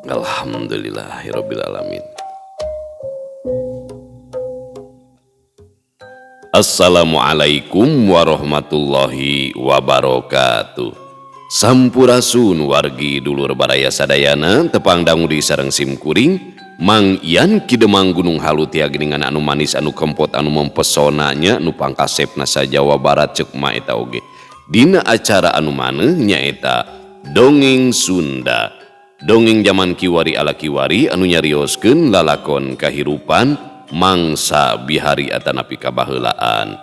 Alhamdulillahirabbil alamin. Assalamualaikum warahmatullahi wabarakatuh. Sampurasun wargi dulur baraya sadayana tepang dangu di sareng simkuring Mang Ian Kidemang Gunung Halu tia geningan anu manis anu kempot anu mempesonanya anu pangkasepna sa Jawa Barat ceuk ma eta oge. Dina acara anu maneh nyaeta Dongeng Sunda. Dongeng zaman kiwari ala kiwari anu nyarioskeun lalakon kahirupan mangsa bihari atanapi kabaheulaan.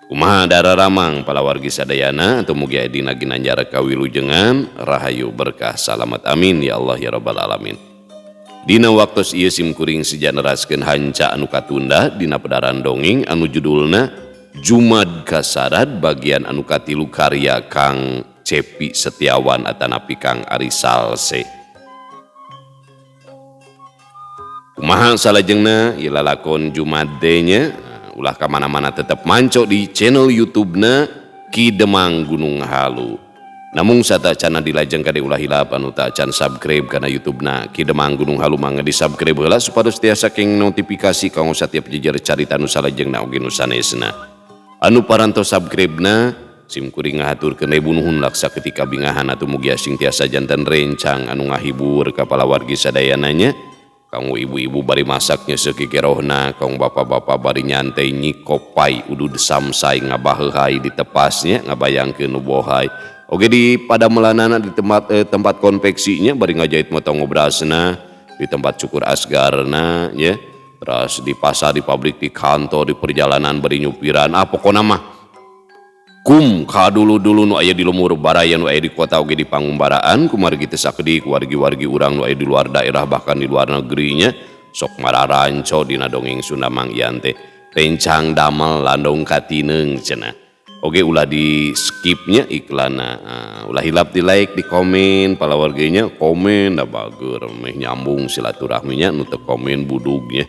Kumaha dararamang palawargi sadayana atau mugi aya dina ginanjar kawilujengan rahayu berkah salamet amin ya Allah ya rabbal alamin. Dina waktos ieu simkuring sijaneraskeun hanca anu katunda dina pedaran dongeng anu judulna Jumad Kasarat bagian anu katilu karya Kang Cepi Setiawan atanapi Kang Ari Salse. Kumaha salajengna ieu lalakon Jumade nya ulah kamana-mana tetap manco di channel YouTube-na Kidemang Gunung Halu. Namung satacana dilajeng kade ulah hilap anu teu can subscribe kana YouTube-na Kidemang Gunung Halu mangga di subscribe heula supados tiasa saking notifikasi kanggo satiap jejer carita anu salajengna oge nu sanesna. Anu parantos subscribe-na simkuring ngahaturkeun deui nuhun laksa ketika bingahan atuh mugi asing tiasa janten rencang anu ngahibur ka palawargi sadayana nya. Kanggo ibu-ibu bari masaknya sekikerohna, kang bapak-bapak bari nyantai nyikopai udud samsai ngabaheuhai di tepasnya ngabayangkeun nu bohay. Oge di padamelanana di tempat konveksinya bari ngajait motong obrasna, di tempat cukur asgarna nya, terus di pasar, di pabrik, di kantor, di perjalanan bari nyupiran, pokona mah kum kadulu-dulu nu aya di lumur baraya nu aya di kota oge di pangumbaraan kumargi teu sakedik wargi-wargi urang nu aya di luar daerah bahkan di luar negerinya sok mararanco dina dongeng Sunda Mang Ian teh rencang damel landong katineung cenah. Oge ulah di skipnya iklanna, ulah hilap di like di komen palawarganya komen da bager meh nyambung silaturahminya nu teu komen budugnya.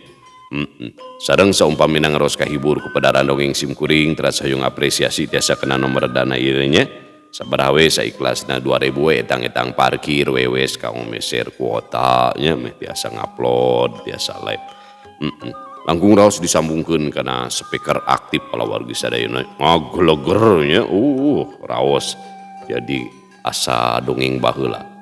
Sareng saumpamina ngaros kahibur ku pedaran dongeng simkuring teras hayung apresiasi tiasa kena nomor dana ieu nya sabaraha we saikhlasna 2000 we etang-etang parkir wewes kamu meser kuota nya meh tiasa ngupload tiasa live. Langkung raos disambungkeun kana speaker aktif palawargi sadayana ngagleger nya raos jadi asa dongeng baheula.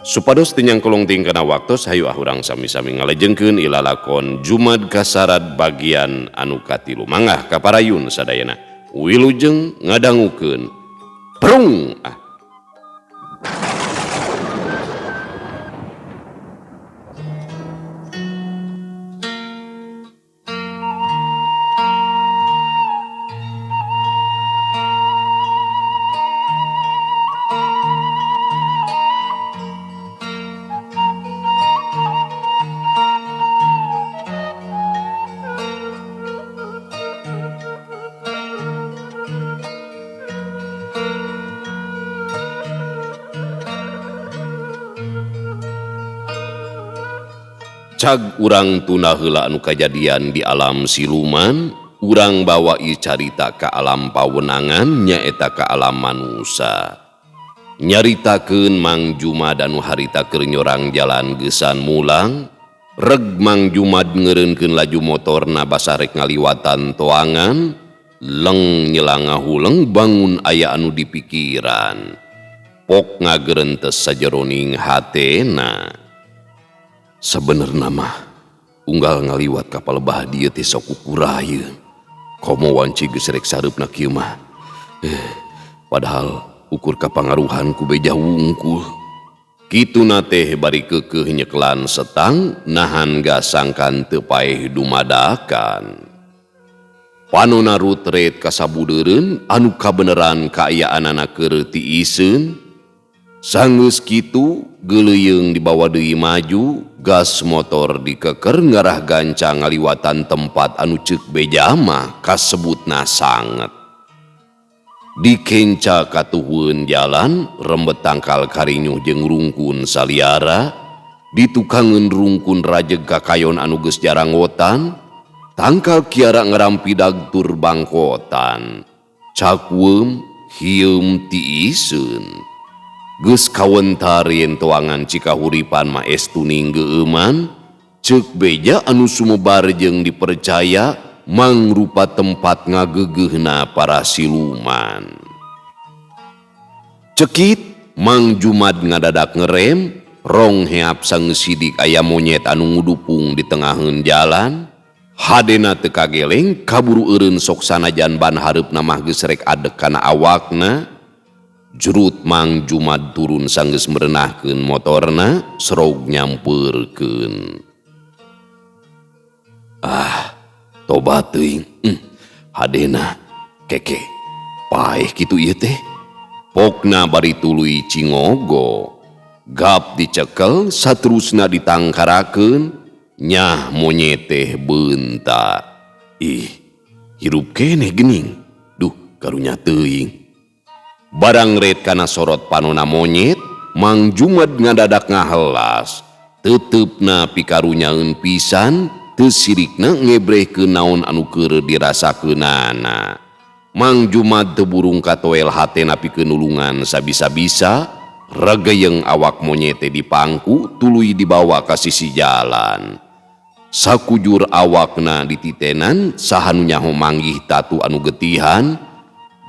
Supados tinyang kolongting kana waktos hayu ahurang sami-sami ngalejengkeun ilalakon Jumad Kasarat bagian anu katilu. Mangah kaparayun sadayana wilujeng ngadangukeun prung. Cag urang tuna heula anu kajadian di alam siluman, urang bawa ieu carita ka alam pawenangan nyaeta ka alam manusa. Nyaritakeun Mang Jumad anu harita keur nyorang jalan geusan mulang, reg Mang Jumad ngeureunkeun laju motorna basa rek ngaliwatan toangan, leng nyelanga huleng bangun aya anu dipikiran. Pok ngageurentes sajeroning hatena. Sabenerna mah unggal ngaliwat kapal bah dieu teh sok ukurayeun. Komo wanci geus rek sareupna kieu mah. Padahal ukur kapangaruhan ku beja wungkul. Kituna teh bari keukeuh nyeklan setang nahan gasangkan teu paeh dumadakan. Panonna rutret kasabudeureun anu kabeneran kaayaanana keur tiiseun. Sanggeus kitu geuleuyeung dibawa deui maju, gas motor dikeker ngarah gancang ngaliwatan tempat anu ceuk beja mah kasebutna sanget. Dikenca katuhun jalan rembet tangkal karinyuh jeung rungkun saliara, ditukangeun rungkun rajeg kakayon anu geus jaranggotan, tangkal kiara ngarampi dagtur bangkotan, cakueum hieum tiiseun. geus kawentar yen toangan cikahuripan maestu ninggeuman, ceuk beja anu sumebar jeung dipercaya mangrupa tempat ngageugeuhna para siluman. Cekit Mang Jumad ngadadak ngerem, rong heap sageus sidik aya monyet anu ngudupung di tengaheun jalan. Hadena teu kageleng kaburu eureun sok sanajan ban hareupna mah geus rek adek kana awakna. Jurut Mang Jumad turun sanggeus merenahkeun motorna, serog nyampeurkeun. Tobat teuing. Hadena keke paeh kitu ieu teh. Pokna bari tuluy cingogo, gap dicekel saterusna ditangkarakeun, nyah monyet teh beunta. Hirup keneh geuning, duh karunya teuing. Barang red kana sorot panonna monyet, Mang Jumad ngadadak ngahelas, teteupna pikarunyaeun pisan, teu sirikna ngebrehkeun naon anu keur dirasakeunana. Mang Jumad teu burung katoel hatena pikeun nulungan sabisa-bisa, rageyeung awak monyet teh dipangku tuluy dibawa ka sisi jalan. Sakujur awakna dititenan saha nu nyaho manggih tatu anu getihan,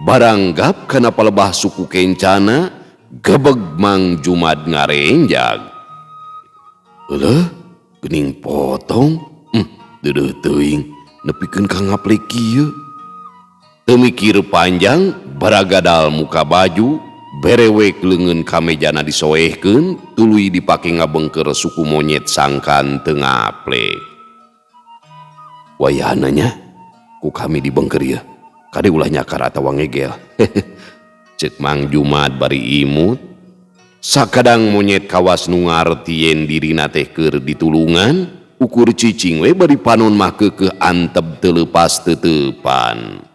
barang gap kana palebah suku kencana, gebeg Mang Jumad ngarenjag. Eueuh, geuning potong, deudeuh teuing nepikeun ka ngaplek kieu. Teu mikir panjang, baragadal muka baju, berewek leungeun kamejana disoehkeun, tuluy dipake ngabengker suku monyet sangkan teu ngaplek. Wayahna nya, ku kami dibengker ieu, kade ulah nyakar atawa ngegel. Ceuk Mang Jumad bari imut. Sakadang monyet kawas nu ngarti yen dirina teh keur ditulungan, ukur cicing we bari panon mah keukeuh anteb teu leupas teutepan.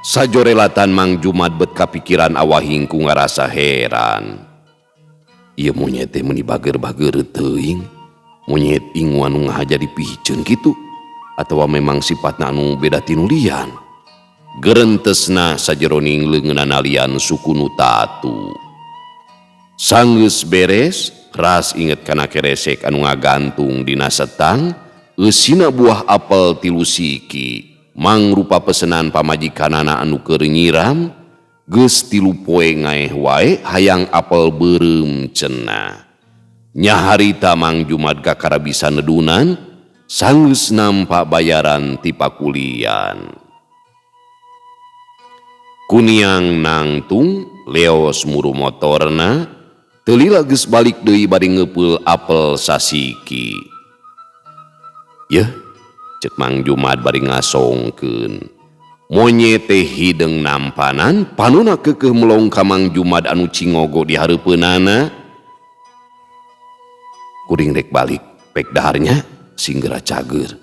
Sajorelatan Mang Jumad bet kapikiran awahing ku ngarasa heran. Ieu monyet teh meuni bager-bager teuing, monyet ingu anu ngahaja dipihceun kitu, atawa memang sifatna anu beda ti nu lian. Gerentesna sajeroning leungeunana lian suku nu tatu. Sanggeus beres, ras inget kana keresek anu ngagantung dina setang, eusina buah apel 3 siki. Mangrupa pesenan pamajikanana anu keur nyiram, geus 3 poe ngaeh wae hayang apel beureum cenah. Nya harita Mang Jumad kakarabisa nedunan, sanggeus nampa bayaran ti pakulian. Kuniang nangtung leos muru motorna, teu lila geus balik deui bade ngeupeul apel sasiki. Yeuh, ceuk Mang Jumad bari ngasongkeun. Monyet teh hideung nampanan, panonna keukeuh melong ka Mang Jumad anu cingogo di hareupeunana. Kuring rek balik, pek daharnya singgera cager.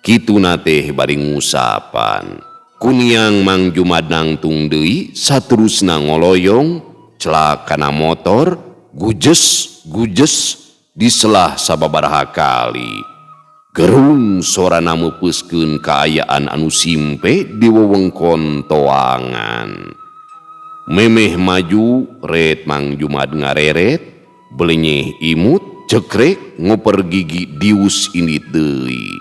Kituna teh bari ngusapan. Kuniang Mang Jumad nangtung deui, saterusna ngoloyong, celak kana motor, gujes diselah sababaraha kali. Gerung sorana meupuskeun kaayaan anu simpe di wewengkon toangan. Memeh maju, ret Mang Jumad ngareret, belenyeh imut, cekrek ngoper gigi dius indit deui.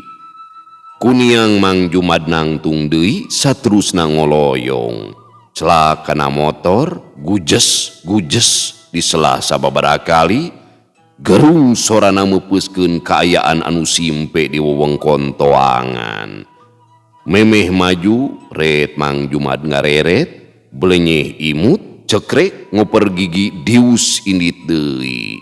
Kuniang Mang Jumad nangtung deui, saterusna ngoloyong. Celak kana motor, gujes diselah sababaraha kali. Gerung sorana meupuskeun kaayaan anu simpe di wewengkon toangan. Memeh maju, ret Mang Jumad ngareret, belenyeh imut, cekrek ngoper gigi dius indit deui.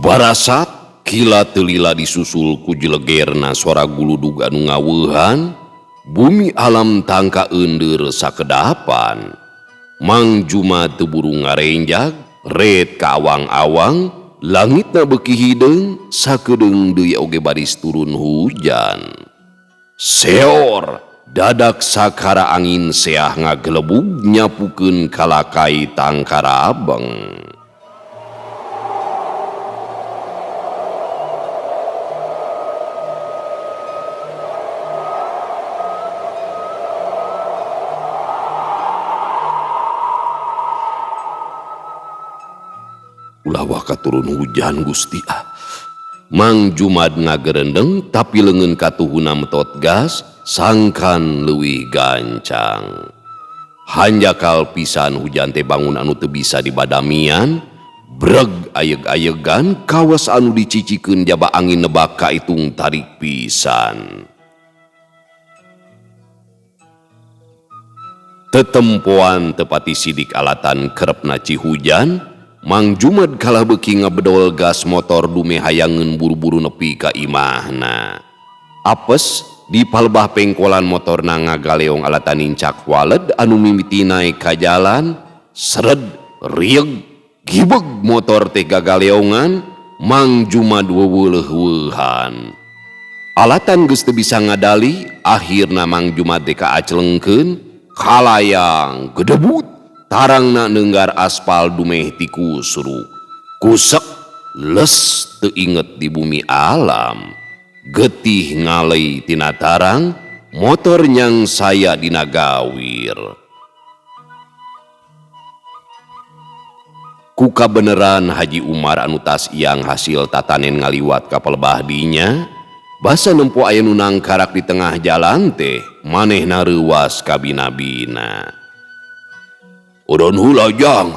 Barasat kila telila disusul ku jelegerna suara guludug anu ngaweuhan, bumi alam tangka ender sakedapan. Mang Jumat teu buru ngarenjag, ret ka awang-awang, langitna beuki hideung, sakedeung deui oge baris turun hujan. Seor, dadak sakara angin seah ngagelebug nyapukeun kalakai tangkarabeng. Ulah waka turun hujan Gusti ah. Mang Jumat ngagerendeng tapi leungeun katuhuna metot gas sangkan leuwih gancang. Hanjakal pisan hujan teh bangun anu teu bisa dibadamian, breg ayeg-ayegan kawas anu dicicikeun jaba angin nebak ka itung tarik pisan. Tetempoan tepati sidik alatan kerepna cihujan, Mang Jumat kalah beuki ngabedol gas motor dume hayangeun buru-buru nepi ka imahna. Apes di palebah pengkolan motorna ngagaleong alatan incak waled anu mimiti naek ka jalan, seret rieg gibeg motor teh gagaleongan, Mang Jumat weweuleuh-weuhan. Alatan geus teu bisa ngadali, akhirna Mang Jumat teh kaaclengkeun, kalayang gedebut tarangna neunggar aspal dumeh ti kusruk. Kusek les teu inget di bumi alam. Getih ngalei tina tarang, motor nyang saya dina gawir. Ku kabeneran Haji Umar anu tas iang hasil tatanen ngaliwat ka palebah dinya, basa nempo aya nu nangkarak di tengah jalan teh, manehna reuwas ka bina-bina. Odon hula jang,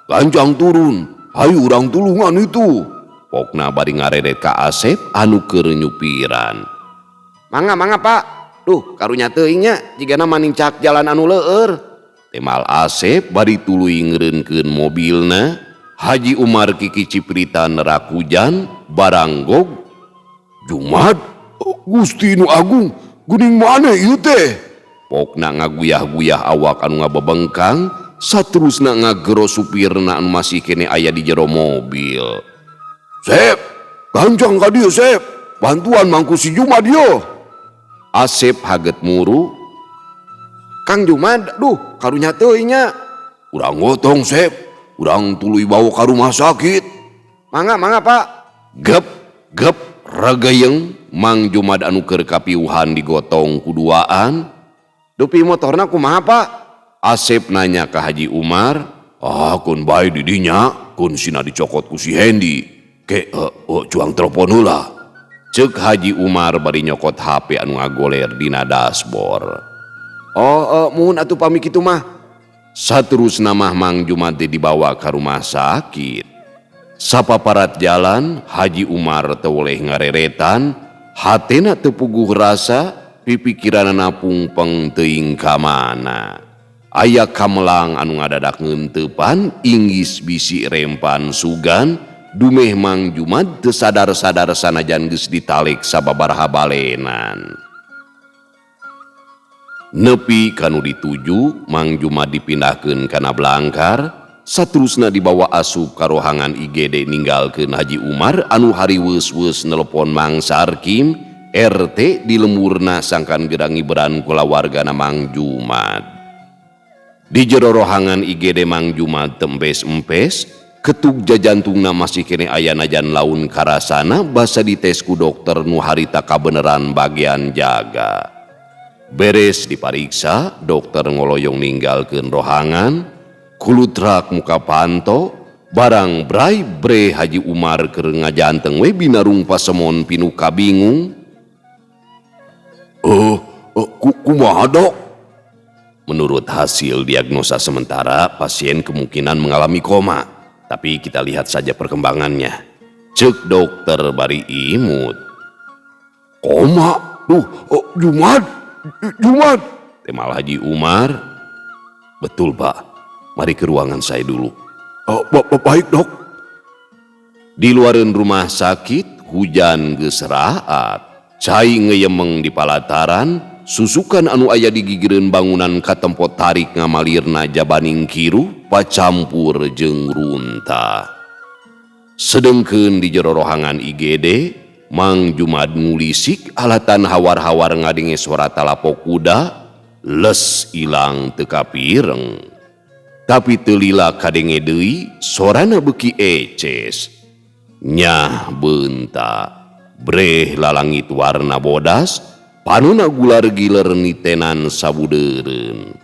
gancang turun, hayu urang tulungan itu. Pokna bari ngareret ka Asep anu keur nyupiran. Mangga pak, duh karunya teuing nya jigana manincak jalan anu leueur. Temal Asep bari tuluy ngeureunkeun mobilna. Haji Umar kiki cipritan nerak hujan, baranggog. Jumat, Gusti nu Agung, geuning maneh ieu teh? Pokna ngaguyah-guyah awak anu ngabebengkang, saterusna ngagero supirna anu masih kene aya di jero mobil. Sep, gancang ka dieu Sep, bantuan mangku si Jumat dieu. Asep haget muru. Kang Jumat, duh karunya teuing nya. Urang gotong Sep, urang tuluy bawa ka rumah sakit. Mangga pak. Gep ragayeng Mang Jumat anu keur kapiuhan digotong kuduaan. Dupi motorna kumaha pak? Asep nanya ke Haji Umar. Kun bae di dinya, kun sina dicokot ku si Hendi. Cuang telepon heula. Ceuk Haji Umar bari nyokot HP anu ngagoler dina dashboard. Muhun atuh pami kitu mah. Saterusna mah Mang Jumat dibawa ka rumah sakit. Sapaparat jalan, Haji Umar teu oleh ngareretan, hatena teu puguh rasa, pipikiranna napungpeng teuing ka mana. Aya kamelang anu ngadadak ngeuntepan, inggis bisi rempan sugan, dumeh Mang Jumat teu sadar-sadar sanajan geus ditalek sababaraha balenan. Nepi kanu dituju, Mang Jumat dipindahkeun kana blangkar, saterusna dibawa asup ka rohangan IGD ninggalkeun Haji Umar anu hari weus-weus nelpon Mang Sarkim, RT di lemurna sangkan gerangi beran kulawargana Mang Jumat. Di jero rohangan IGD Mang Jumat tempes-empes, ketug jajantungna masih kene aya najan laun karasana basa dites ku dokter nu harita kabeneran bagian jaga. Beres dipariksa, dokter ngoloyong ninggalkeun rohangan, kulutrak muka panto, barang bray bre Haji Umar keur ngajanteng we binarung pasemon pinu kabingung. Kumaha dok? Menurut hasil diagnosa sementara, pasien kemungkinan mengalami koma, tapi kita lihat saja perkembangannya. Cek dokter bari imut. Koma? Jumat? Temal Haji Umar. Betul pak, mari ke ruangan saya dulu. Baik dok. Di luaran rumah sakit hujan geus raat, cai ngeyemeng di palataran, susukan anu aya di gigireun bangunan katempo tarik ngamalirna jabaning kiru pacampur jeung runta. Sedengkeun di jero rohangan IGD, Mang Jumad ngulisik alatan hawar-hawar ngadenge suara talapok kuda, les ilang teu kapireng. Tapi teu lila kadenge deui sorana beuki eces. Nyah beunta, breh lalangit warna bodas, panuna gular giler nitenan sabudeureun.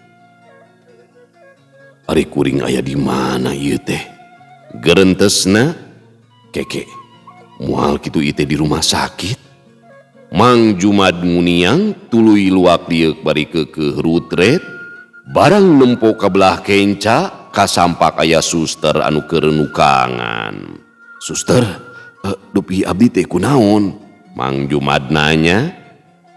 Ari kuring aya di mana ieu teh? Gerentesna, keke, moal kitu ieu teh di rumah sakit. Mang Jumad muniang tuluy luak dieuk bari keukeuh rutret, barang nempo ka belah kenca kasampak aya suster anu keur nukangan. Suster, dupi abdi teh kunaon? Mang Jumad nanya.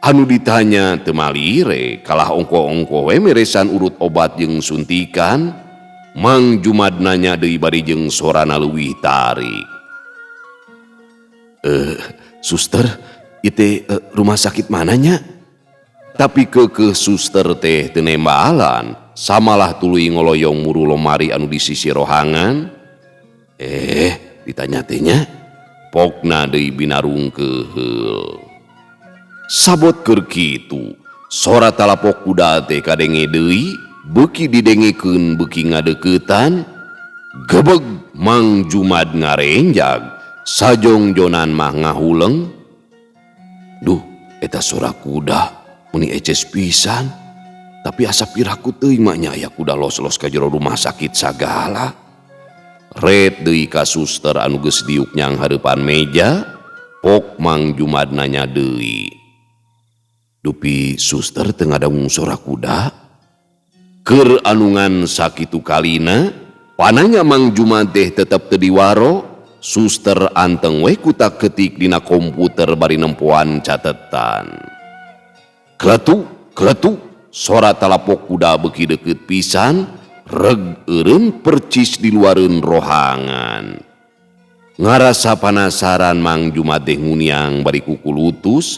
Anu ditanya teu malire, kalah ongko-ongko we meresan urut obat jeung suntikan. Mang Jumad nanya deui bari jeung sorana leuwih tarik. Suster, ieu teh rumah sakit mananya? Tapi keukeuh suster teh teu nembalan, samalah tuluy ngoloyong muru lomari anu di sisi rohangan. Ditanya tehnya, pokna deui binarung keheul. Sabot keur kitu, sora talapok kuda teh kadenge deui, beuki didengekeun beuki ngadeuketan, gebeg Mang Jumad ngarenjag, sajongjonan mah ngahuleng. Duh, eta sora kuda, meni eces pisan. Tapi asa piraku teuing mah nya aya kuda los-los ka jero rumah sakit sagala. Ret deui ka suster anu geus diuk nyang hareupan meja, pok Mang Jumad nanya deui. Dupi suster teu ngadangung sora kuda? Keur anungan sakitu kalina, pananya Mang Jumad teh tetep teu diwaro, suster anteng we kutak ketik dina komputer bari nempoan catetan. Kletu, sora talapok kuda beuki deukeut pisan, reg eureun percis di luareun rohangan. Ngarasa panasaran Mang Jumad teh nguniang bari kukulutus,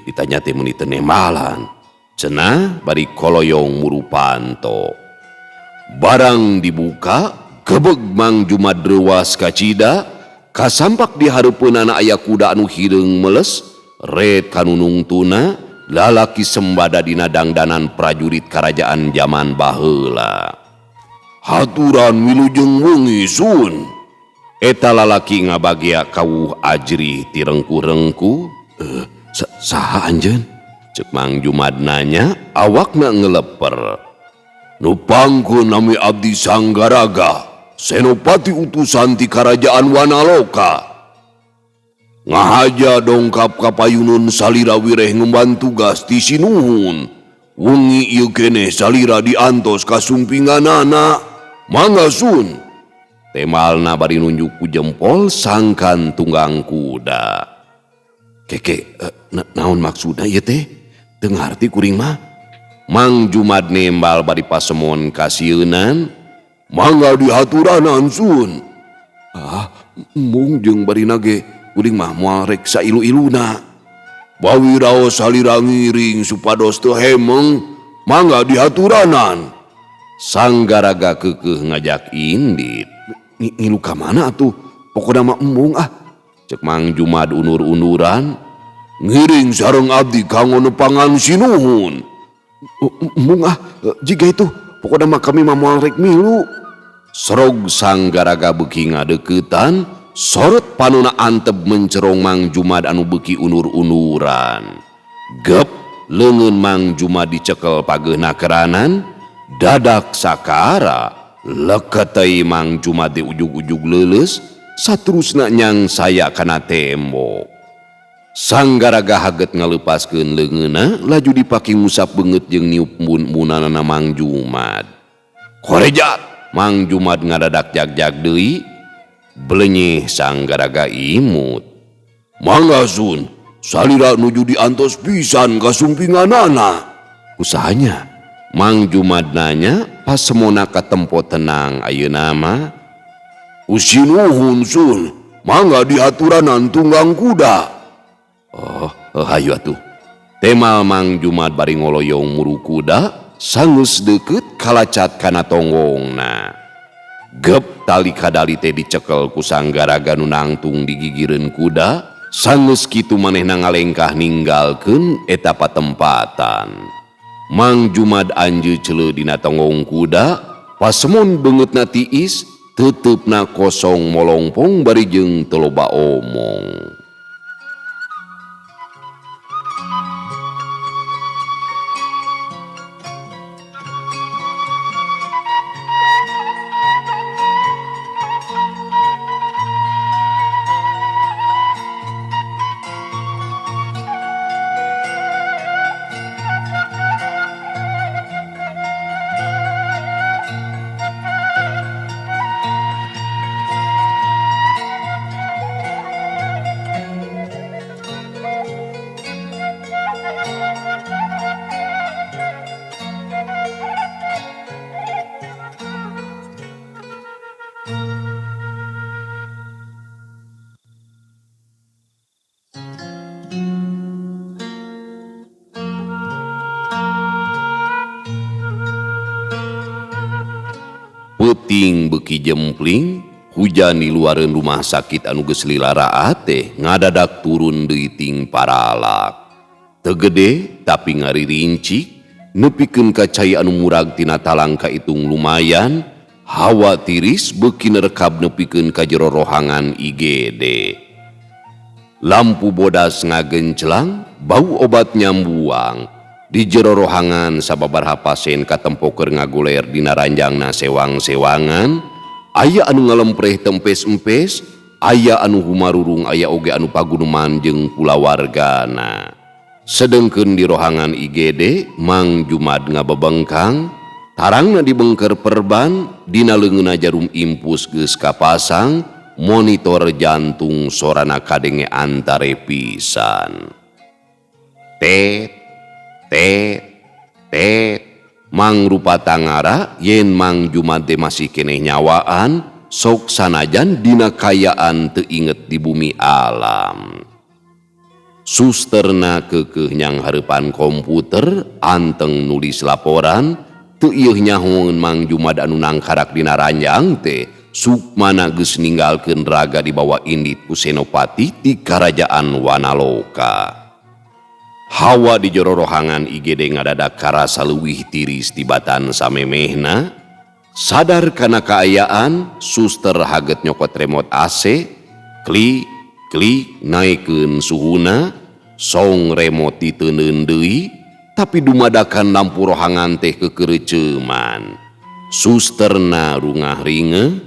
ditanya teh meuni teu nembalan. Cenah bari koloyong muru panto. Barang dibuka, gebeg Mang Jumad reuwas ka cida, kasampak di hareupeunana aya kuda anu hireung meles, ret kanunung tuna, lalaki sembada dina dangdanan prajurit karajaan zaman baheula. Haturan wilujeng wengi sun. Eta lalaki ngabagea kawuh ajrih ti rengku-rengku. Saha anjeun? Ceuk Mang Jumad nanya, awakna ngeleper. Nu pangkeun nami abdi Sanggaraga, senopati utusan ti karajaan Wanaloka. Ngahaja dongkap ka payunun salira wireh ngemban tugas ti Sinuhun. Wengi ieu keneh salira diantos ka sumpinganana. Mangga sun. Temalna bari nunjuk ku jempol sangkan tunggang kuda. Keke, naon maksudna ieu teh? Teu ngarti kuring mah. Mang Jumad nembal bari pasemon kasieun. Mangga dihaturanan sun. Mung jeung barina ge kuring mah moal rek sailu-iluna. Bawiraos salira ngiring supados teu hemeng, mangga dihaturanan. Sanggaraga keukeuh ngajak indit. Ngilu ka mana atuh? Pokona mah embung Cek Mang Jumad unur-unuran. Ngiring sareng abdi kanggo nepangan Sinuhun. Embung jiga itu. Pokona mah kami mah moal rek milu. Serog Sanggaraga beuki ngadeuketan, sorot panuna antep mencerong Mang Jumad anu beuki unur-unuran. Gep leungeun Mang Jumad dicekel pageuna keranan. Dadak sakara leketei Mang Jumad di ujug-ujug leuleus, saterusna nyang saya kana tembok. Sanggaraga haget ngaleupaskeun leungeunna, laju dipake ngusap beungeut jeung niup mun-munanana Mang Jumad. Korejat, Mang Jumad ngadadak jag-jag deui. Belenyeh Sanggaraga imut. Mangga sun, salira nuju diantos pisan ka sumpinganana. Usahanya Mang Jumad nanya pas semona katempo tenang ayeuna mah. Usinuhun sun, mangga diaturanan tunggang kuda. Oh, hayu atuh. Tema Mang Jumad bari ngoloyong muru kuda, sangus deket kalacat kana tonggongna. Gep tali kadali teh dicekel ku sanggaraga nu nangtung di gigireun kuda, sangus kitu manehna ngalengkah ninggalkeun eta patempatan. Mang Jumad anjeun ceuleuh dina tonggong kuda, pasemon beungeutna tiis, teuteupna kosong molongpong bari jeung teu loba omong. Peuting beuki jempling, hujan di luareun rumah sakit anu geus lilaraat teh ngadadak turun deui ting paralak. Teu gede tapi ngaririncik, nepikeun ka cai anu murag tina talang kaitung lumayan, hawa tiris beuki nerekab nepikeun ka jero rohangan IGD. Lampu bodas ngagenclang, bau obat nyambuang. Di jero rohangan sababaraha pasien katempo keur ngaguler dina ranjangna sewang-sewangan, aya anu ngalempreh tempes-empes, aya anu humarurung, aya oge anu paguneman jeung kulawargana. Sedengkeun di rohangan IGD, Mang Jumad ngabebengkang, tarangna dibengker perban, dina leungeunna jarum impus geus kapasang, monitor jantung sorana kadenge antare pisan. Tet mangrupa tangara yen Mang Jumad teh masih keneh nyawaan, sok sanajan dina kayaan teu inget di bumi alam. Susterna keukeuh nyang hareupan komputer, anteng nulis laporan, teu ieuh nyahoeun Mang Jumad anu nangkarak dina ranjang teh Sukmana geus ninggalkeun raga dibawa indit ku Senopati ti Karajaan Wanaloka. Hawa di jero rohangan IGD ngadadak karasa leuwih tiris tibatan samemehna. Sadar kana kaayaan, suster haget nyokot remote AC, klik naikeun suhuna, song remote diteuneun deui, tapi dumadakan lampu rohangan teh kekereuceuman. Susterna rungah ringe,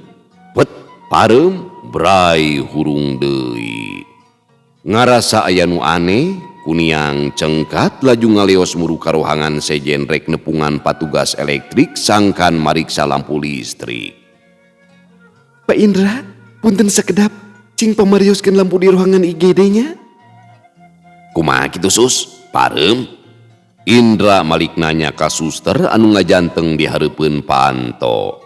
pet pareum brai hurung deui. Ngarasa aya nu aneh, kuniang cengkat laju ngaleos muru ka rohangan sejen rek nepungan patugas elektrik sangkan mariksa lampu listrik. Pak Indra, punten sakedap, cing pamarioskeun lampu di rohangan IGD-nya. Kumaha kitu sus? Pareum? Indra malik nanya ka suster anu ngajanteng di hareupeun Panto.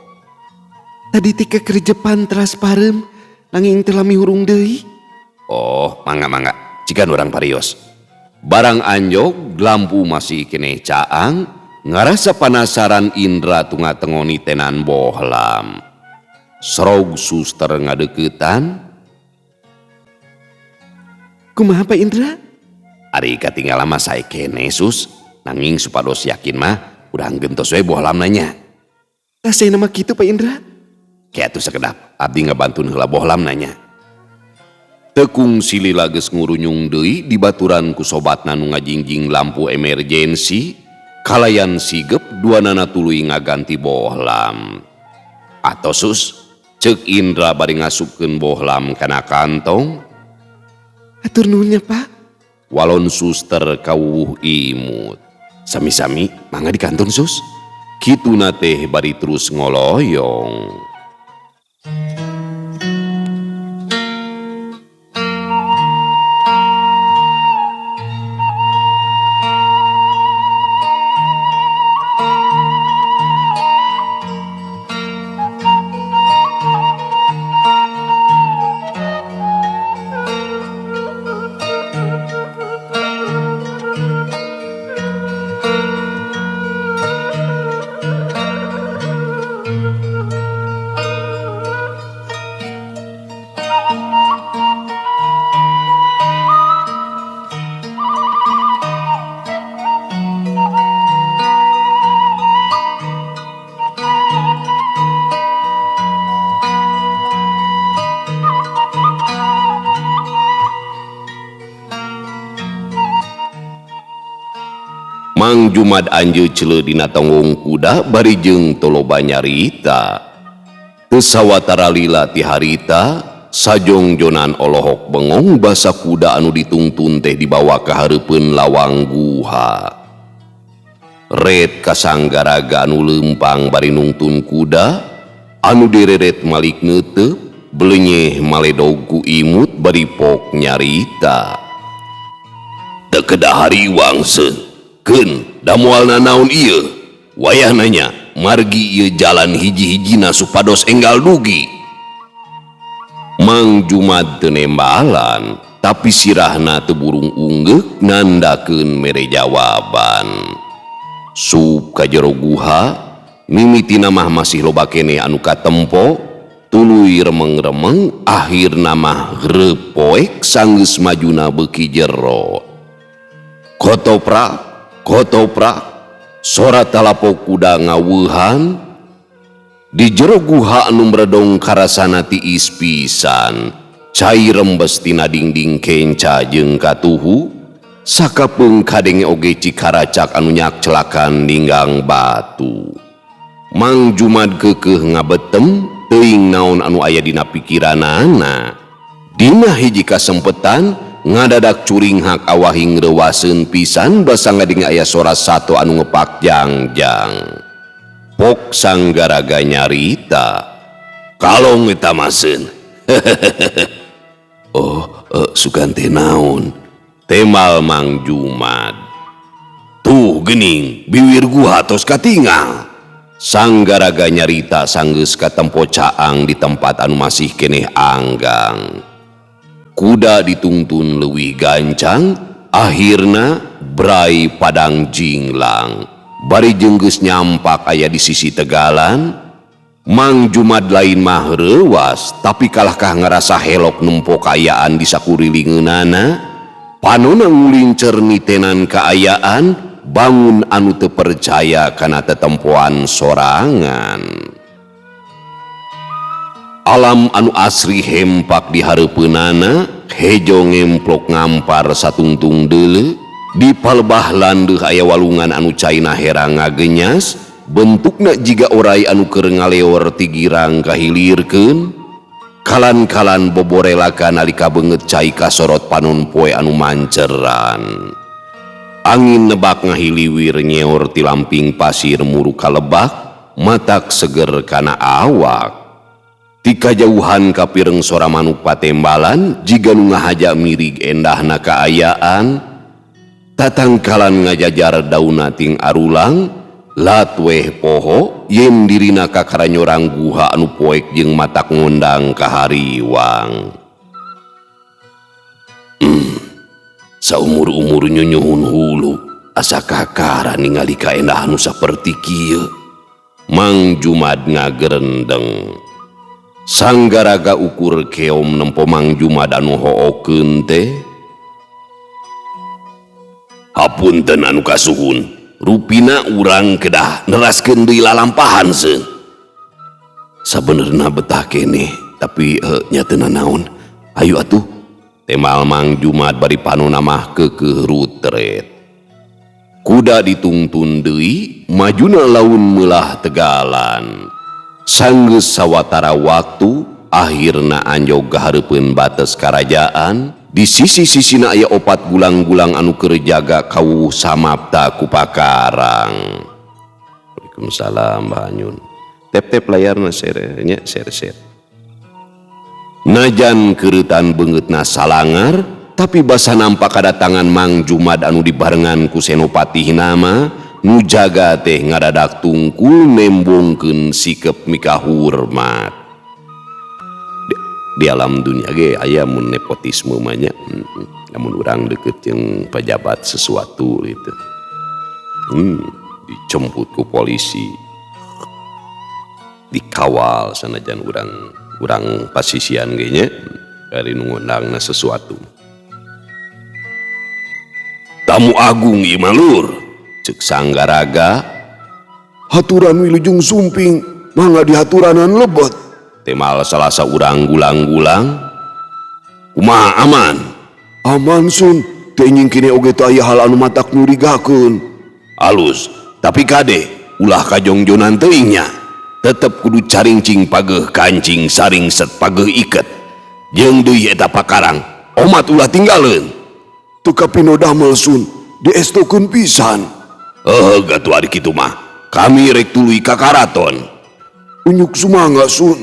Tadi tika kerejepan teras pareum, nanging teu lami hurung deui. Oh, mangga, cikan urang parios. Barang anjog, lampu masih keneh caang, ngarasa panasaran Indra tunga-tengoni tenan bohlam. Srog suster ngadeuketan. Kumaha Pak Indra? Ari katinggalan mah sae keneh sus, nanging supados yakin mah urang gentos we bohlam nanya. Rasana mah kitu Pak Indra. Kiatu sakedap, abdi ngabantuan heula bohlam nanya. Tekung silila geus ngurunyung deui di baturan ku sobatna nu ngajingjing lampu emergensi, kalayan sigep duanana tuluy ngaganti bohlam. Atosus, ceuk Indra bari ngasupkeun bohlam kana kantong. Atur nuhun nya Pak. Walon suster kawuh imut. Sami-sami mangga di kantong sus. Kituna teh bari terus ngoloyong. Mang Jumad anjeun ceuleuh dina tonggong kuda bari jeung toloba nyarita. Teu sawatara lila ti harita sajongjonan olohok bengong basa kuda anu ditungtun teh dibawa ka hareupeun lawang guha. Ret kasanggaraga anu leumpang bari nungtun kuda anu direret malik neuteub belenyeh maledog ku imut bari pok nyarita. Teu kedah hariwang seun. Keun, da moalna naon ieu? Wayah nanya, margi ieu jalan hiji-hijina supados enggal dugi. Mang Jumad teu nembalan, tapi sirahna teu burung ungeuk nandakeun mere jawaban. Sup ka jero guha, mimitina mah masih loba keneh anu katempo, tuluy remeng-remeng akhirna mah greup poek sanggeus majuna beuki jero. Kotoprak, kotoprak, sora talapo kuda ngaweuhan. Di jero guha anu mredong karasana tiis pisan, cai rembes tina dingding kenca jeung katuhu, sakapeung kadenge oge cikaracak anu nyak celakan ninggang batu. Mang Jumad keukeuh ngabetem teuing naon anu aya dina pikiranana. Dina hiji kasempetan ngadadak curing hak awahing reuwaseun pisan basa ngadenge aya sora sato anu ngepak jangjang. Pok sanggaraga nyarita, "Kalong eta maseun." "Oh, sugan teh naon?" temal Mang Jumad. "Tuh geuning, biwir guha tos katinggal." Sanggaraga nyarita sanggeus katempo caang di tempat anu masih keneh anggang. Kuda ditungtun leuwih gancang, akhirna brai padang jinglang. Bari jeung geus nyampak aya di sisi tegalan, Mang Jumad lain mah reuwas, tapi kalahkah ngarasa helok nempo kaayaan di sakurilingeunana. Panonna ngulincer nitenan kaayaan, bangun anu teu percaya kana tetempoan sorangan. Alam anu asri hempak di hareupeunana, hejo ngemplok ngampar satungtung deuleu. Di palebah landeuh aya walungan anu caina herang ngagenyas, bentukna jiga oray anu keur ngaleor ti girang kahilirkeun. Kalan-kalan boborelakan nalika beungeut cai kasorot panon poe anu manceran. Angin nebak ngahiliwir nyeor ti lamping pasir muru kalebak, matak seger kana awak. Ti kajauhan kapireng sora manuk patembalan jiga nu ngahaja mirig endahna kaayaan. Tatangkalan ngajajar dauna ting arulang, latweh poho yen dirina kakaranyorang guha anu poek jeung matak ngundang kahariwang. Saumur-umur nyunyuhun hulu asa kakara ningali kaendah anu saperti kieu. Mang Jumad ngagerendeng. Sanggaraga ukur keom nempo Mang Jumad anu hookeun teh. "Hapunten anu kasuhun, rupina urang kedah neraskeun deui lalampahan seun." "Sabenerna betah keneh, tapi nya teu naon. Hayu atuh," temal Mang Jumad bari panonna mah keukeuh rutret. Kuda ditungtun deui, majuna laun meulah tegalan. Sanggeus sawatara waktu, akhirna anjog ka hareupeun bates karajaan. Di sisi-sisina aya 4 gulang-gulang anu keur jaga kawuh samapta ku pakarang. Waalaikumsalam Mbah Anyun. Tep-tep layarna share nya share. Najan keuretan beungeutna salangar, tapi basa nampak kadatangan Mang Jumad anu dibarengan ku senopatihna mah nu jaga teh ngadadak tungkul nembongkeun sikep mika hormat. Di alam dunia ge aya mun nepotisme mah nya, namun urang deukeut jeung pejabat sesuatu gitu. Dicemput ku polisi, dikawal sanajan urang pasisian ge nya bari nu ngundangna sesuatu. "Tamu agung ieu mah Lur," ceuk Sanggaraga. "Haturan Wilujeng Sumping mangga dihaturanan lebet," temal salah saurang gulang-gulang. "Kumaha aman?" "Aman sun, teh nying kene oge teu aya hal anu matak nyurigakeun." Alus, tapi kade ulah kajongjonan teuingnya. Tetep kudu caringcing pageuh kancing saring set pageuh iket. Jeung deui eta pakarang, omat ulah tinggaleun. Teu kapino damel Sun, diestokeun pisan. Gatu ari kitu mah. Kami rek tuluy ka karaton. Unyuk sumangga Sun.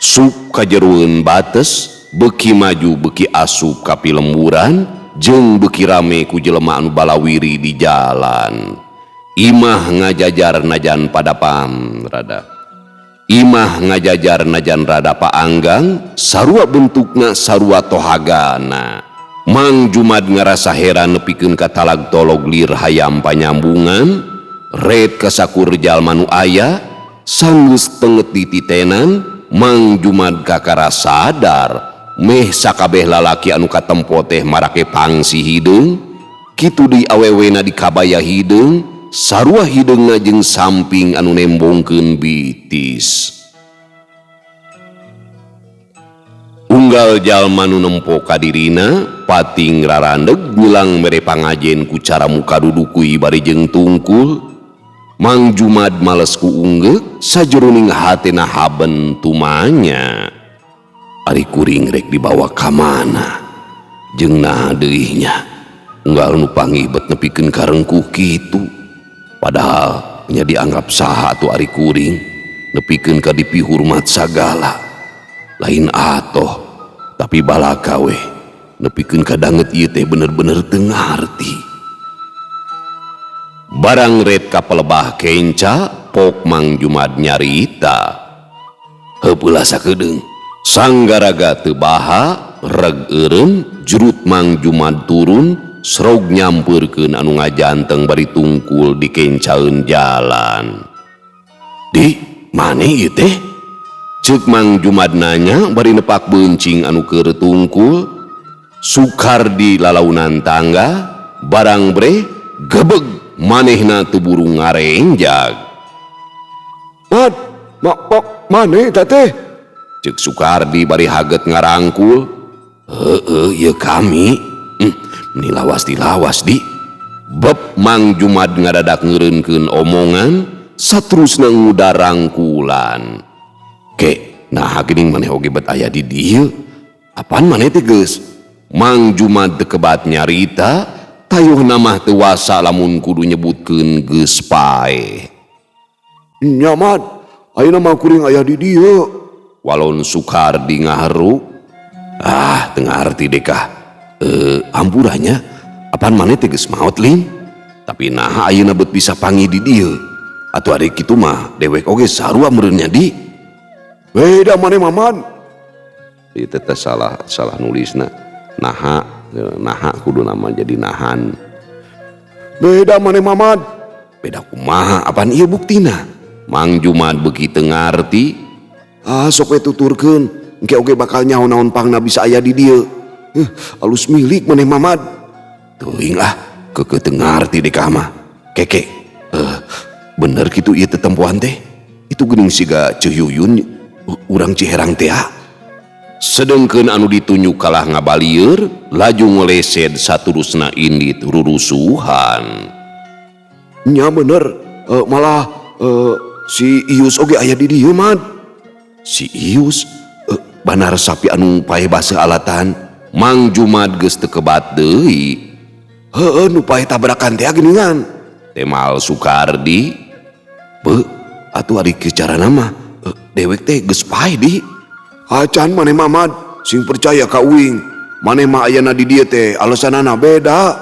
Sup kajerueun bates, beuki maju beuki asup ka pilemburan, jeung beuki rame ku jelema anu balawiri di jalan. Imah ngajajar najan pada pam rada. Imah ngajajar najan rada paanggang, sarua bentukna sarua tohagana. Mang Jumad ngarasa heran nepikeun ka talag tolog lir hayam panyambungan, red kasakur jalma nu aya, sanggeus teungeut dititenan, Mang Jumad kakara sadar meh sakabeh lalaki anu katempo teh marake pangsi hideung, kitu deui awewena di kabaya hideung, sarua hideungna jeung samping anu nembongkeun bitis. Unggal jalma nu nempo ka dirina pating rarandeg bilang mere pangajen ku cara muka dudukui bari jeung tungkul. Mang Jumad males ku ungeuk sajeroning hatena haben tumanya. Ari kuring rek dibawa ka mana? Jeung naha deui nya? Unggal nu panggibet nepikeun karengkuh kitu. Padahal nya dianggap saha atuh ari kuring nepikeun ka dipihurmat sagala. Lain atoh, tapi balaka we nepikeun ka danget ieu teh bener-bener teu ngarti. Barang red ka pelebah kenca, pok Mang Jumad nyarita. Heupeula sakedeung, sanggaraga teu baha, reg eureum, jurut Mang Jumad turun, srog nyampeurkeun anu ngajanteng bari tungkul di kencaeun jalan. Di, mane ieu teh? Ceuk Mang Jumad nanya bari nepak beuncing anu keur tungkul. Sukardi lalaunan tangga, barang bre, gebeg manehna teu buru ngarenjag. Mad, mane eta teh? Ceuk Sukardi bari haget ngarangkul. Ieu kami. Meni lawas dilawas di. Beb Mang Jumad ngadadak ngeureunkeun omongan, saterusna ngudar rangkulan. Ke, nah geuning maneh oge bet aya di dieu. Apaan maneh teh geus? Mang Jumad teu kebat nyarita, tayuhna mah teu wasa lamun kudu nyebutkeun geus pae. Nya Mad, ayeuna mah kuring aya di dieu. Walon Sukardi ngaharu. Teu ngarti dekah. Ampurannya, apaan maneh teh geus maot ling? Tapi naha ayeuna bet bisa panggih di dieu? Atuh ari kitu mah dewek oge sarua meureunnya di. Beda maneh Mamad. Ieu teh salah nulisna. Naha kudu nama jadi nahan. Beda maneh Mamad. Beda kumaha, apaan ieu buktina? Mang Jumad beuki teu ngarti. Sok we tuturkeun, engke oge bakal nyaho naon pangna bisa aya di dieu. Alus milik maneh Mamad. Teuing keukeut teu ngarti dekah mah. Keke. Bener kitu ieu tetempoan teh. Itu geuning siga Ceyuyun urang Ciherang teh. Sedengkeun anu ditunjuk kalah ngabalieur, laju ngelesed saturusna indit rurusuhan. Nya bener, malah si Ius oge aya di dieu Mad. Si Ius banar sapi anu paeh basa alatan. Mang Jumad geus teu kebat deui. Heueuh nu paeh tabrakan teh geuningan. Temal Sukardi. Beuh, atuh ari kieu carana mah dewek teh geus paeh di. Acan maneh Mamad, sing percaya ka uing. Maneh mah ayana di dieu teh alesanana beda.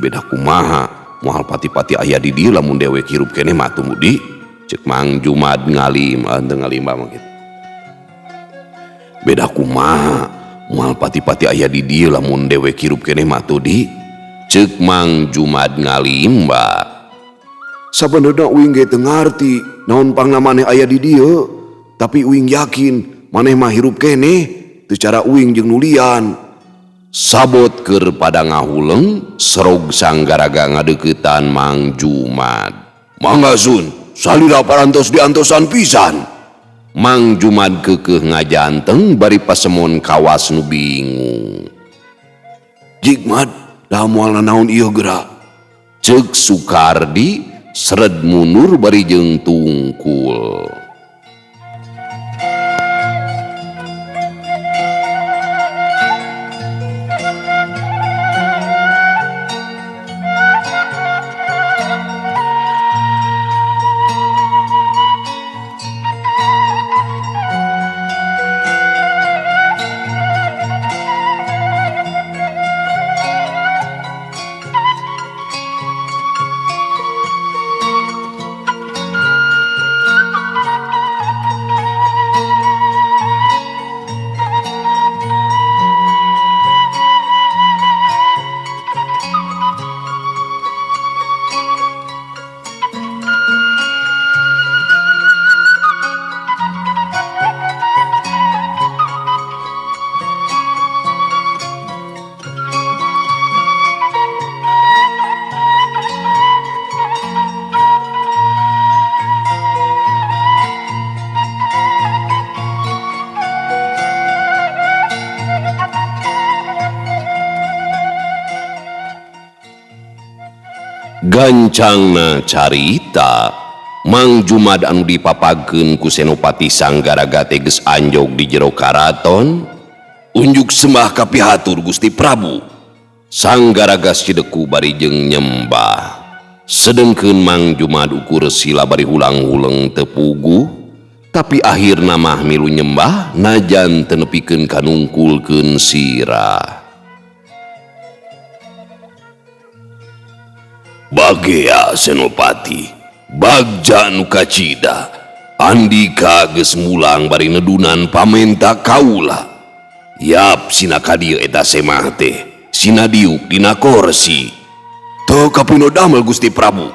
Beda kumaha? Moal pati-pati aya di dieu lamun dewek hirup keneh mah atuh di. Ceuk Mang Jumad ngalim, teu ngalimba mah kitu. Beda kumaha? Moal pati-pati aya di dieu lamun dewek hirup keneh mah atuh di. Ceuk Mang Jumad ngalimba. Sabenerna uing ge teu ngarti naon pangna maneh aya di dieu, tapi uing yakin maneh mah hirup keneh teu cara uing jeung nulian. Sabot keur pada ngahuleng, serog sanggaraga ngadeuketan Mang Jumad. Mangga Sun, salira parantos diantosan pisan. Mang Jumad keukeuh ngajanteng bari pasemon kawas nu bingung. Jigmad, da moal naon ieu geura? Ceuk Sukardi seret mundur bari jeung tungkul. Gancangna carita, Mang Jumad anu dipapagkeun ku Senopati Sanggaraga teges anjog di jero karaton, unjuk sembah kapihatur Gusti Prabu. Sanggaraga Cideku bari jeung nyembah. Sedengkeun Mang Jumad ukur sila bari hulang-huleng tepugu, tapi akhirna mah milu nyembah najan teu nepikeun kanungkulkeun sirah. Bagea Senopati, bagja nu kacida, Andika geus mulang bari nedunan pamenta kaula. Yap sina kadieu eta semah teh, sina diuk dina korsi. Teu kapino damel Gusti Prabu.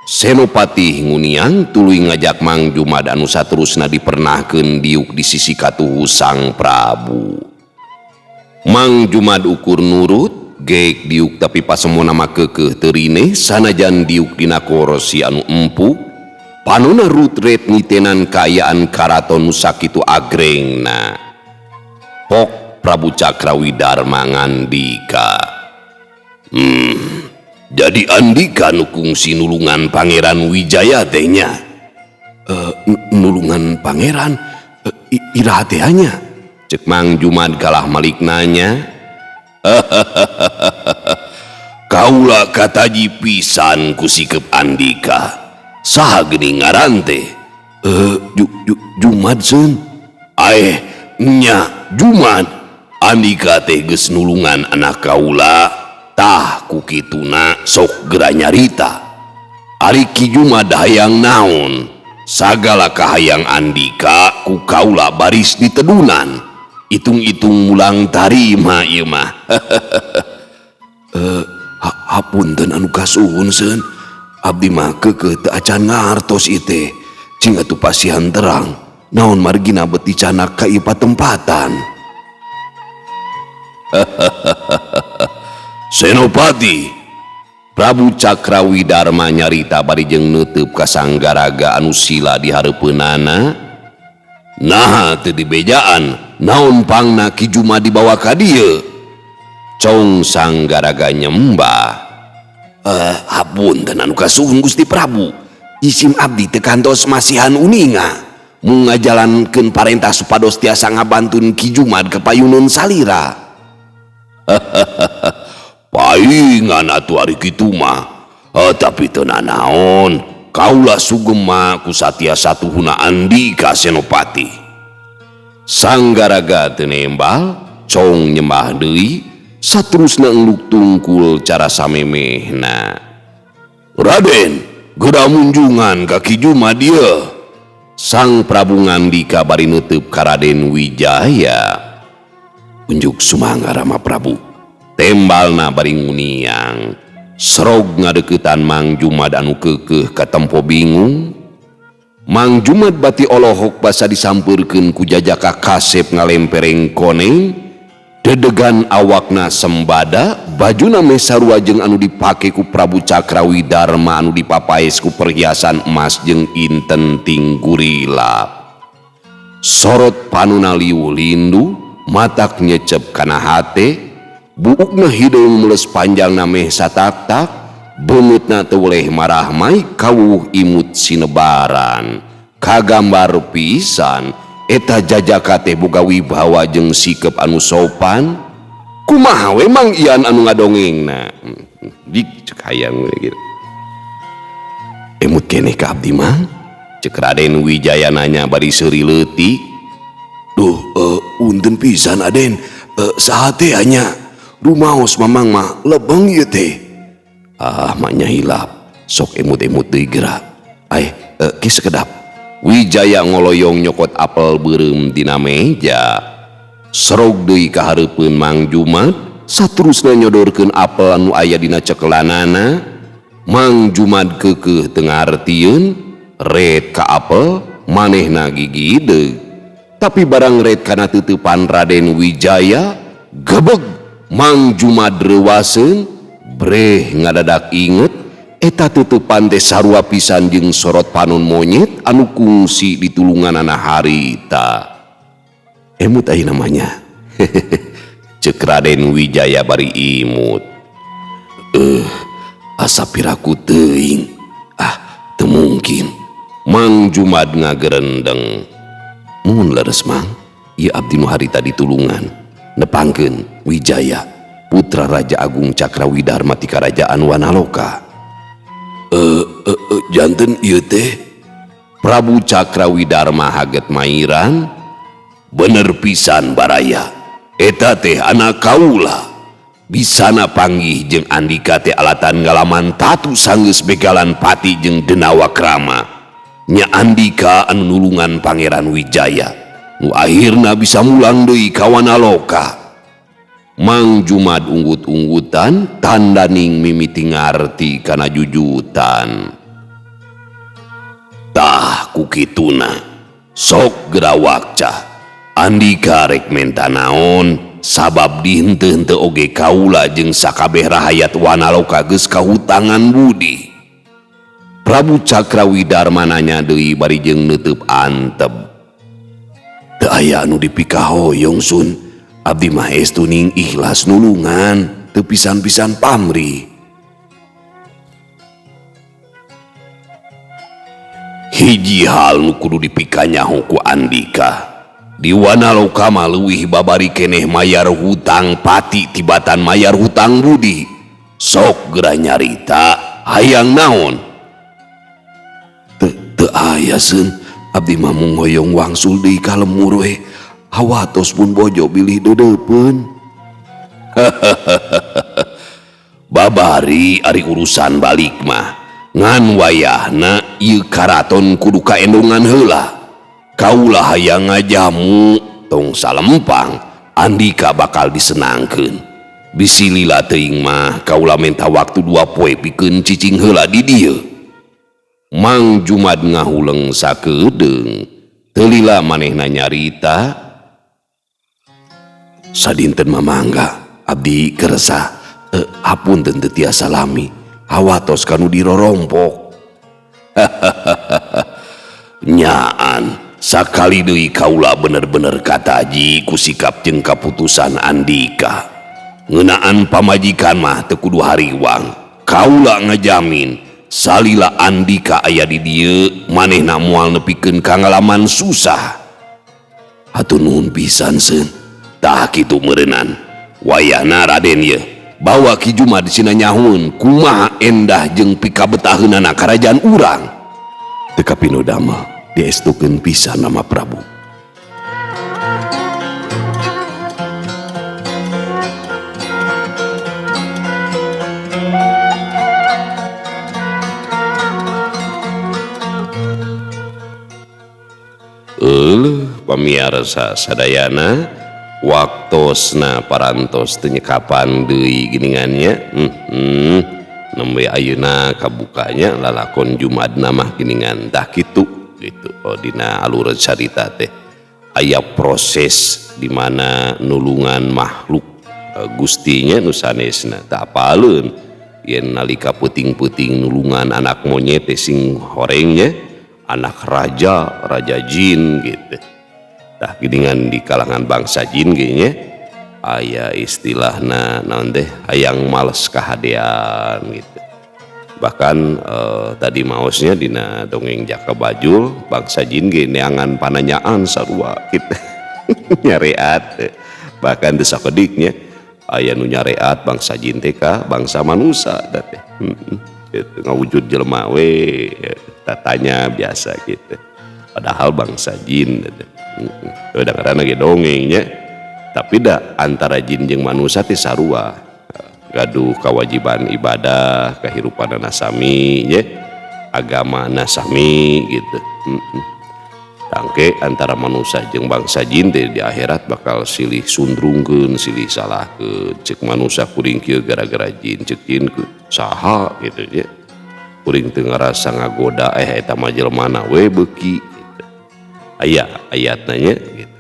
Senopati nguniang tuluy ngajak Mang Jumad anu saterusna dipernahkeun diuk di sisi katuhu Sang Prabu. Mang Jumad ukur nurut, geek diuk tapi pasemona mah keukeuh teu rineh sanajan diuk dina korsi anu empuk, panonna rutret ngitenan kaayaan karaton nu sakitu agrengna. Pok Prabu Cakrawidarma ngandika, jadi Andika nu kungsi nulungan Pangeran Wijaya teh nya. Nulungan pangeran? Iraha teh nya? Cek Mang Jumad kalah malik nanya. Kaula kataji pisan ku sikep Andika. Saha geuning ngaran teh? Jumad seun. Nya Jumad. Andika teh geus nulungan anak kaula. Tah ku kituna sok geura nyarita. Ari Ki Jumad hayang naon? Sagala kahayang Andika ku kaula baris ditedunan. Itung-itung mulang tarima ieu mah. Hapunten anu kasuhun seun. Abdi mah keukeuh teu acan ngartos ieu teh. Cing atuh pasihan terang. Naon margina beuti canak ka ieu patempatan. Senopati, Prabu Cakrawidarma nyarita bari jeung neuteub ka Sanggaraga anu sila di hareupeunana. Nah teu dibejaan naon pangna Ki Jumad dibawa ka dieu? Cong Sanggaraga nyembah. Hapunten anu kasuhun Gusti Prabu. Isim abdi teu kantos masihan uninga. Mun ngajalankeun parentah supados tiasa ngabantun Ki Jumad ka payuneun salira. Paingan atuh ari kitu mah. Tapi teu nanaon, kaula sugem mah ku satia satuhuna Andika Senopati. Sanggaraga teu nembal, cong nyembah deui, saterusna engluk tungkul cara samemehna. Raden, geura munjungan ka Ki Jumad dieu. Sang Prabu ngandika bari neuteub ka Raden Wijaya. Unjuk sumangga Rama Prabu. Tembalna bari nguniang. Serog ngadeuketan Mang Jumad anu keukeuh katempo bingung. Mang Jumad bati olohok basa disampeurkeun ku Jajaka Kasep ngalempereng koneng. Dedegan awakna sembada, bajuna meh sarua jeung anu dipake ku Prabu Cakrawidarma anu dipapaes ku perhiasan emas jeung inten tinggurila. Sorot panuna liu lindu, matak nyecep kana hate, buukna hideung mules panjang nameh satak-tak, beungeutna teu boleh marah mai kawuh imut sinebaran. Kagambar pisan eta jajaka teh boga wibawa jeung sikep anu sopan. Kumaha we mang ian anu ngadongengna? Dik cek hayang we gitu. Emut keneh ka abdi mang? Cek Raden Wijaya nanya bari seuri leutik. Duh, unten pisan Aden, saha teh anya rumaos mamang mah lebeng ieu teh. Ah, maknya hilap. Sok emut-emut deui geura. Ki sekedap. Wijaya ngoloyong nyokot apel beureum dina meja. Serog deui ka hareupeun Mang Jumad, saterusna nyodorkeun apel anu aya dina cekelanana. Mang Jumad keukeuh teu ngartieun, red ka apel, manehna gigi deug. Tapi barang red kana teutepan Raden Wijaya, gebeg Mang Jumad reuwaseun, breh ngadadak inget eta teutepan teh sarua pisan jeung sorot panon monyet anu kungsi di tulunganana harita. Emut aya namanya. Cek Raden Wijaya bari imut. Asa piraku teuing. Teu mungkin. Mang Jumad ngagerendeng. Mun leres Mang, ieu abdi nu harita di tulungan. Nepangkeun Wijaya, putra Raja Agung Cakrawidharma ti Karajaan Wanaloka. Janten ieu teh Prabu Cakrawidharma haget mairan. bener pisan baraya. Eta teh anak kaula. Bisana panggih jeung Andika teh alatan ngalaman tatu sanggeus begalan pati jeung Denawakrama. Nya Andika anu nulungan Pangeran Wijaya, nu akhirna bisa mulang deui ka Wanaloka. Mang Jumad unggut-unggutan tandaning mimiti ngarti kana jujutan. Tah kukituna sok gerawak cah. Andika rek menta naon, sabab di henteu-henteu oge kaula jeung sakabeh rahayat Wanaloka geus kahutangan budi. Prabu Cakrawidharma nanya deui bari jeung neuteub antep. Teu aya anu dipikahoyong Sun. Abdi mah estu ning ikhlas nulungan, teu pisan-pisan pamrih. Hiji hal nu kudu dipikanyaho ku Andika. Di Wanaloka mah leuwih babari keneh mayar hutang pati tibatan mayar hutang budi. Sok geura nyarita, hayang naon? Teu aya Sun, abdi mah mung hoyong wangsul deui ka lemur we. Hawatos pun bojo bilih deudeupun. Babari ari urusan balik mah ngan wayahna ieu karaton kudu kaendongan heula. Kaula hayang ngajamu tong salempang, Andika bakal disenangkeun. Bisi lila teuing mah kaula menta waktu 2 poe pikeun cicing heula di dieu. Mang Jumad ngahuleng sakedeung, teu lila manehna nyarita. Sadinten mamangga abdi keresah. Hapunten teu tiasa lami, hawatos kanu dirorompok. Nyaan sakali deui kaula bener-bener kataji ku sikap jeung kaputusan Andika. Ngeunaan pamajikan mah teu kudu hariwang. Kaula ngajamin salila Andika aya di dieu manehna moal nepikeun kangalaman susah. Hatur nuhun pisan Seun. Tah kitu meureunnan. Wayahna Raden ye bawa Ki Jumad sina nyahoun kumaha endah jeung pikabetaheunana karajaan urang. Teu kapino damel diestukeun pisan nama Prabu. Pamiarsa sadayana, waktosna parantos teu nyekapan deui giningannya. Nembe ayeuna kabukanya lalakon Jumadna mah giningan tah kitu gitu. Dina alur carita teh aya proses di mana nulungan makhluk gustinya nu sanesna teu apaleun yen nalika peuting-peuting nulungan anak monyet teh sing horengnya anak raja jin gitu. Tah giningan di kalangan bangsa jin ge nya aya istilahna naon teh hayang males kahadean gitu. bahkan tadi maosnya dina dongeng Jaka Bajul bangsa jin ge neangan pananyaan sarua gitu nyareat bahkan teu sakediknya aya nu nyareat bangsa jin teh ka bangsa manusia teh gitu ngawujud jelema we tatanya biasa gitu padahal bangsa jin kadang-kadang lagi dongengnya tapi da antara jin jeung manusia teh sarua gaduh kewajiban ibadah kehidupan nasami ya agama nasami gitu tangke antara manusia jeung bangsa jin teh di akhirat bakal silih sundrungkeun silih salahkeun cek manusia kuring kieu gara-gara jin cek jin saha gitu ya kuring teu ngarasa ngagoda eta mah jelemana we beuki gitu. Aya ayatna nya gitu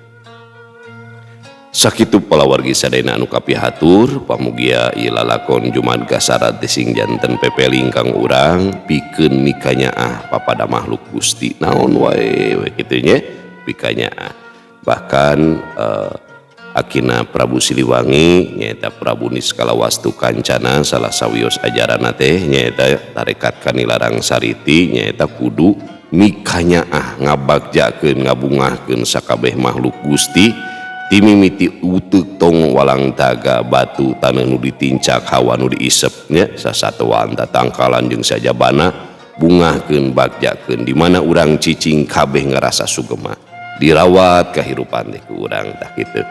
sakitu palawargi sadayana anu kapihatur pamugia ieu lalakon Jumat Gasara sing janten pepeling kang urang pikeun mikanyaah papada makhluk Gusti naon wae kitu nya pikanyaah bahkan akina Prabu Siliwangi nyaeta Prabu Niskalawastu Kancana salah sawios ajaranna teh nyaeta tarekat Kanilarang Sariti nyaeta kudu mikanyaah ngabagjakeun ngabungahkeun sakabeh makhluk Gusti timimiti uteuk tong walang taga batu tanah nu ditincak hawa nu diisepnya sasatuan tatangkalan jeung sajabana bungahkeun bagjakeun di mana urang cicing kabeh ngarasa sugema dirawat kahirupan teh ku urang tah kitu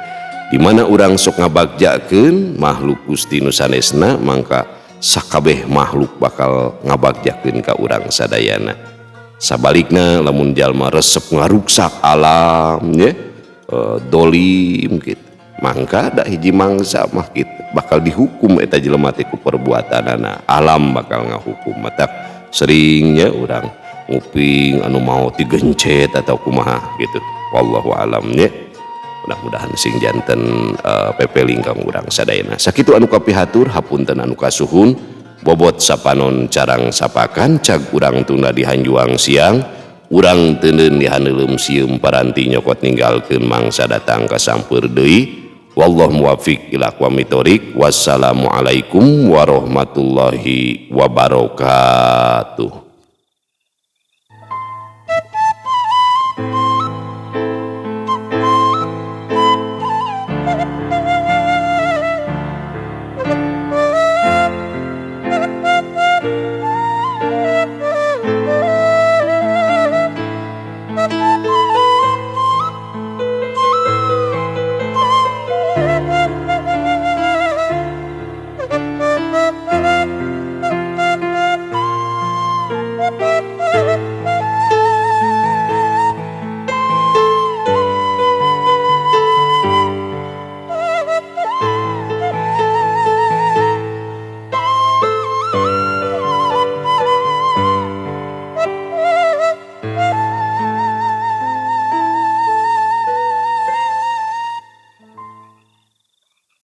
di mana urang sok ngabagjakeun makhluk Gusti nu sanesna mangka sakabeh makhluk bakal ngabagjakeun ka urang sadayana sabalikna lamun jalma resep ngaruksak alam nya dolim gitu mangka da hiji mangsa mah gitu bakal dihukum eta jelema teh ku perbuatanana alam bakal ngahukum matak seringnya urang nguping anu mau digencet atau kumaha gitu wallahu alam nya mudah-mudahan sing janten pepeling kang urang sadayana sakitu anu kapihatur hapunten anu kasuhun bobot sapanon carang sapakan cag urang tunda dihanjuang siang urang teuneun dihaneulem sieum paranti nyokot ninggalkeun mangsa datang ka sampeur deui wallahu muwaffiq ila aqwamit thoriq wassalamu alaikum warahmatullahi wabarakatuh.